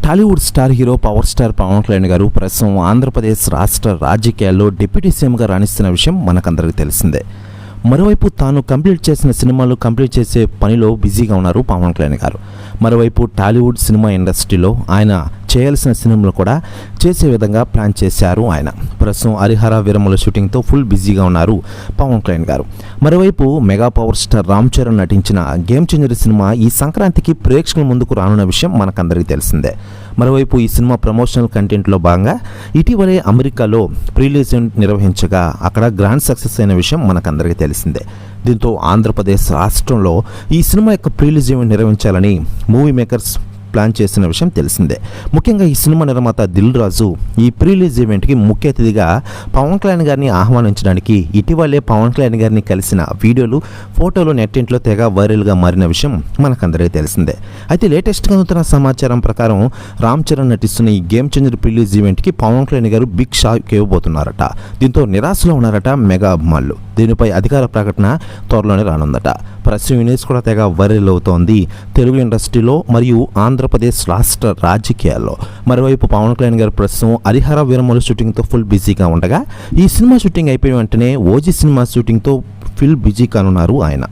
Tollywood star hero power star Pawan Kalyan garu ప్రస్తుతం ఆంధ్రప్రదేశ్ రాష్ట్ర రాజకీయాల్లో డిప్యూటీ సీఎంగా రాణిస్తున్న విషయం మనకందరికీ తెలిసిందే. మరోవైపు తాను కంప్లీట్ చేసిన సినిమాలు కంప్లీట్ చేసే పనిలో బిజీగా ఉన్నారు పవన్ కళ్యాణ్ గారు. మరోవైపు టాలీవుడ్ సినిమా ఇండస్ట్రీలో ఆయన చేయాల్సిన సినిమాలు కూడా చేసే విధంగా ప్లాన్ చేశారు ఆయన. ప్రస్తుతం హరిహర వీరముల షూటింగ్తో ఫుల్ బిజీగా ఉన్నారు పవన్ కళ్యాణ్ గారు. మరోవైపు mega power star Ram Charan నటించిన గేమ్ చేంజర్ సినిమా ఈ సంక్రాంతికి ప్రేక్షకుల ముందుకు రానున్న విషయం మనకందరికీ తెలిసిందే. మరోవైపు ఈ సినిమా ప్రమోషనల్ కంటెంట్లో భాగంగా ఇటీవలే అమెరికాలో ప్రీలీజ్ నిర్వహించగా అక్కడ గ్రాండ్ సక్సెస్ అయిన విషయం మనకందరికీ తెలిసిందే. దీంతో ఆంధ్రప్రదేశ్ రాష్ట్రంలో ఈ సినిమా యొక్క ప్రీలీజ్ ఈవెంట్ నిర్వహించాలని మూవీ మేకర్స్ ప్లాన్ చేసిన విషయం తెలిసిందే. ముఖ్యంగా ఈ సినిమా నిర్మాత దిల్ రాజు ఈ ప్రీలీజ్ ఈవెంట్కి ముఖ్య అతిథిగా పవన్ కళ్యాణ్ గారిని ఆహ్వానించడానికి ఇటీవలే పవన్ కళ్యాణ్ గారిని కలిసిన వీడియోలు ఫోటోలు నెట్టింట్లో తెగ వైరల్గా మారిన విషయం మనకందరికీ తెలిసిందే. అయితే లేటెస్ట్గా అందుతున్న సమాచారం ప్రకారం రామ్ చరణ్ నటిస్తున్న ఈ గేమ్ చేంజర్ ప్రీలీజ్ ఈవెంట్కి పవన్ కళ్యాణ్ గారు బిగ్ షాక్ ఇవ్వబోతున్నారట. దీంతో నిరాశలో ఉన్నారట మెగా అభిమానులు. దీనిపై అధికార ప్రకటన త్వరలోనే రానుందట. ప్రస్తుతం న్యూస్ కూడా తెగ వైరల్ అవుతోంది తెలుగు ఇండస్ట్రీలో మరియు ఆంధ్రప్రదేశ్ రాష్ట్ర రాజకీయాల్లో. మరోవైపు పవన్ కళ్యాణ్ గారు ప్రస్తుతం హరిహర వీరముల షూటింగ్తో ఫుల్ బిజీగా ఉండగా ఈ సినిమా షూటింగ్ అయిపోయిన వెంటనే ఓజీ సినిమా షూటింగ్తో ఫుల్ బిజీ కానున్నారు ఆయన.